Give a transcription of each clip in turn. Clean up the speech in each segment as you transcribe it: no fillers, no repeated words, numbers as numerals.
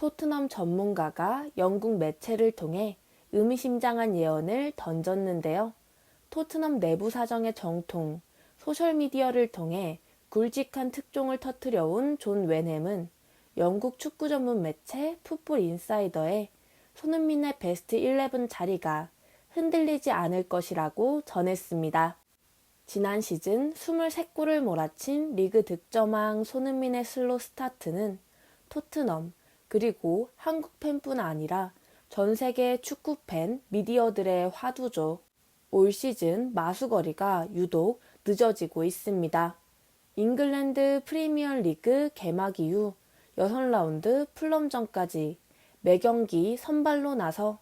토트넘 전문가가 영국 매체를 통해 의미심장한 예언을 던졌는데요. 토트넘 내부 사정의 정통, 소셜미디어를 통해 굵직한 특종을 터뜨려온 존 웬햄은 영국 축구 전문 매체 풋볼 인사이더에 손흥민의 베스트 11 자리가 흔들리지 않을 것이라고 전했습니다. 지난 시즌 23골을 몰아친 리그 득점왕 손흥민의 슬로 스타트는 토트넘 그리고 한국 팬뿐 아니라 전 세계 축구팬 미디어들의 화두죠. 올 시즌 마수거리가 유독 늦어지고 있습니다. 잉글랜드 프리미어리그 개막 이후 6라운드 풀럼전까지 매경기 선발로 나서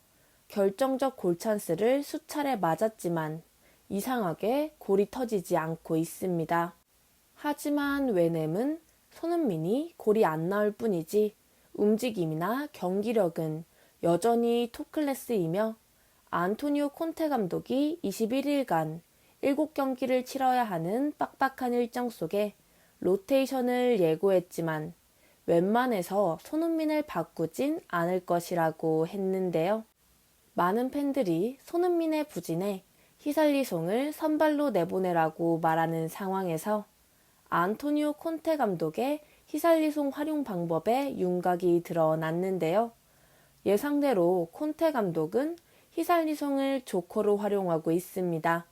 결정적 골찬스를 수차례 맞았지만 이상하게 골이 터지지 않고 있습니다. 하지만 웬햄은 손흥민이 골이 안 나올 뿐이지 움직임이나 경기력은 여전히 톱클래스이며 안토니오 콘테 감독이 21일간 7경기를 치러야 하는 빡빡한 일정 속에 로테이션을 예고했지만 웬만해서 손흥민을 바꾸진 않을 것이라고 했는데요. 많은 팬들이 손흥민의 부진에 히살리송을 선발로 내보내라고 말하는 상황에서 안토니오 콘테 감독의 히살리송 활용 방법에 윤곽이 드러났는데요. 예상대로 콘테 감독은 히살리송을 조커로 활용하고 있습니다.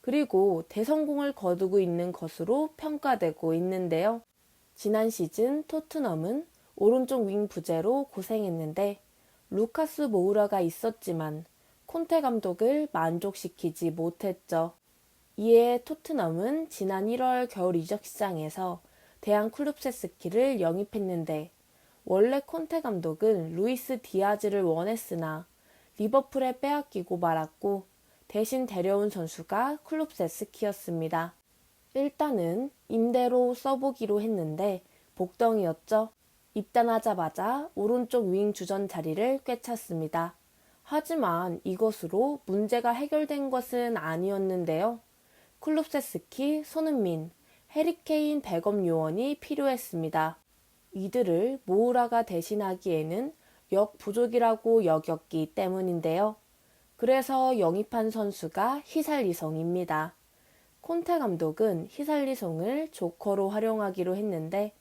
그리고 대성공을 거두고 있는 것으로 평가되고 있는데요. 지난 시즌 토트넘은 오른쪽 윙 부재로 고생했는데 루카스 모우라가 있었지만 콘테 감독을 만족시키지 못했죠. 이에 토트넘은 지난 1월 겨울 이적 시장에서 대한 쿨룹세스키를 영입했는데 원래 콘테 감독은 루이스 디아즈를 원했으나 리버풀에 빼앗기고 말았고 대신 데려온 선수가 쿨룹세스키였습니다. 일단은 임대로 써보기로 했는데 복덩이였죠. 입단하자마자 오른쪽 윙 주전 자리를 꿰찼습니다. 하지만 이것으로 문제가 해결된 것은 아니었는데요. 쿨룹세스키, 손흥민, 해리케인 백업 요원이 필요했습니다. 이들을 모우라가 대신하기에는 역부족이라고 여겼기 때문인데요. 그래서 영입한 선수가 히살리송입니다. 콘테 감독은 히살리송을 조커로 활용하기로 했는데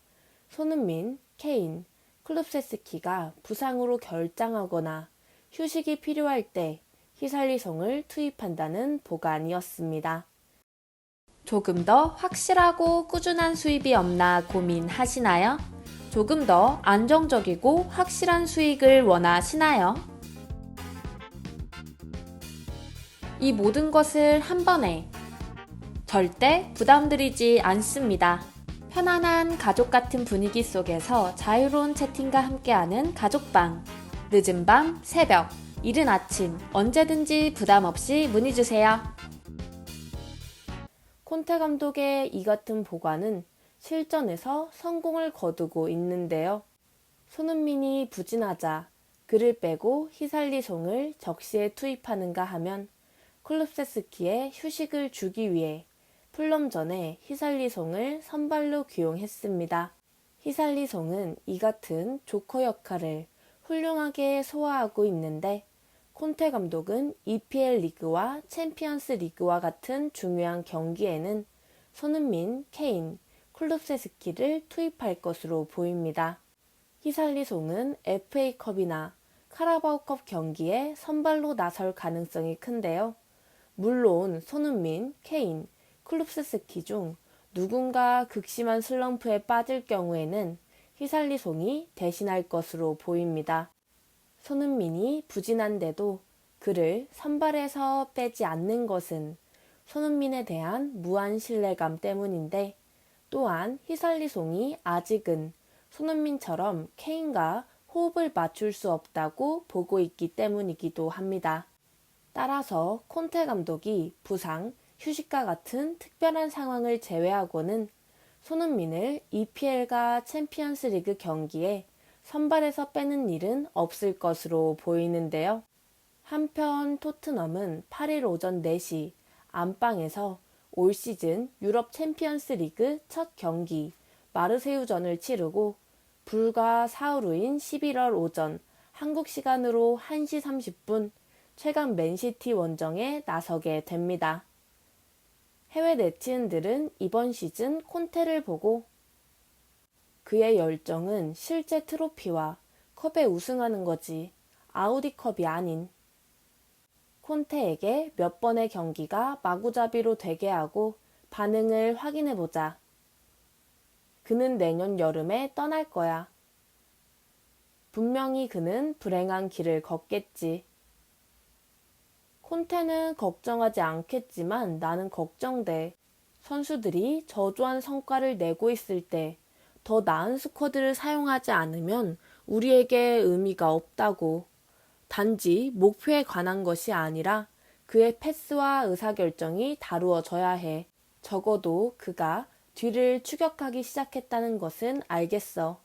손흥민, 케인, 클룹세스키가 부상으로 결장하거나 휴식이 필요할 때 히살리송을 투입한다는 보관이었습니다. 조금 더 확실하고 꾸준한 수입이 없나 고민하시나요? 조금 더 안정적이고 확실한 수익을 원하시나요? 이 모든 것을 한 번에 절대 부담드리지 않습니다. 편안한 가족 같은 분위기 속에서 자유로운 채팅과 함께하는 가족방. 늦은 밤, 새벽, 이른 아침 언제든지 부담 없이 문의주세요. 콘테 감독의 이 같은 보관은 실전에서 성공을 거두고 있는데요. 손흥민이 부진하자 그를 빼고 히살리송을 적시에 투입하는가 하면 쿨룹세스키의 휴식을 주기 위해 풀럼 전에 히살리송을 선발로 기용했습니다. 히살리송은 이 같은 조커 역할을 훌륭하게 소화하고 있는데 콘테 감독은 EPL 리그와 챔피언스 리그와 같은 중요한 경기에는 손흥민, 케인, 쿨룹세스키를 투입할 것으로 보입니다. 히살리송은 FA컵이나 카라바오컵 경기에 선발로 나설 가능성이 큰데요. 물론 손흥민, 케인, 쿨룹세스키 중 누군가 극심한 슬럼프에 빠질 경우에는 히살리송이 대신할 것으로 보입니다. 손흥민이 부진한데도 그를 선발에서 빼지 않는 것은 손흥민에 대한 무한 신뢰감 때문인데 또한 히살리송이 아직은 손흥민처럼 케인과 호흡을 맞출 수 없다고 보고 있기 때문이기도 합니다. 따라서 콘테 감독이 부상, 휴식과 같은 특별한 상황을 제외하고는 손흥민을 EPL과 챔피언스 리그 경기에 선발에서 빼는 일은 없을 것으로 보이는데요. 한편 토트넘은 8일 오전 4시 안방에서 올 시즌 유럽 챔피언스 리그 첫 경기 마르세유전을 치르고 불과 사흘 후인 11월 오전 한국 시간으로 1시 30분 최강 맨시티 원정에 나서게 됩니다. 해외 네티즌들은 이번 시즌 콘테를 보고 그의 열정은 실제 트로피와 컵에 우승하는 거지 아우디컵이 아닌 콘테에게 몇 번의 경기가 마구잡이로 되게 하고 반응을 확인해보자. 그는 내년 여름에 떠날 거야. 분명히 그는 불행한 길을 걷겠지. 콘테는 걱정하지 않겠지만 나는 걱정돼. 선수들이 저조한 성과를 내고 있을 때 더 나은 스쿼드를 사용하지 않으면 우리에게 의미가 없다고. 단지 목표에 관한 것이 아니라 그의 패스와 의사결정이 다루어져야 해. 적어도 그가 뒤를 추격하기 시작했다는 것은 알겠어.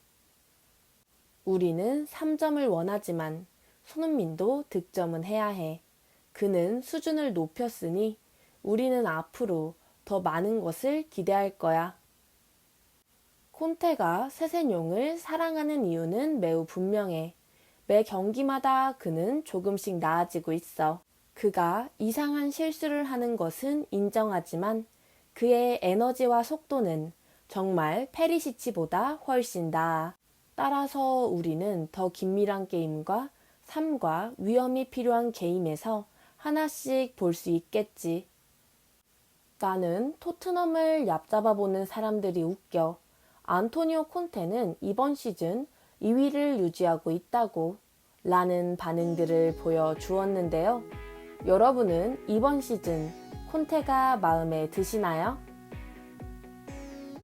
우리는 3점을 원하지만 손흥민도 득점은 해야 해. 그는 수준을 높였으니 우리는 앞으로 더 많은 것을 기대할 거야. 콘테가 세세뇽을 사랑하는 이유는 매우 분명해. 매 경기마다 그는 조금씩 나아지고 있어. 그가 이상한 실수를 하는 것은 인정하지만 그의 에너지와 속도는 정말 페리시치보다 훨씬 나아. 따라서 우리는 더 긴밀한 게임과 삶과 위험이 필요한 게임에서 하나씩 볼 수 있겠지. 나는 토트넘을 얕잡아보는 사람들이 웃겨. 안토니오 콘테는 이번 시즌 2위를 유지하고 있다고 라는 반응들을 보여주었는데요. 여러분은 이번 시즌 콘테가 마음에 드시나요?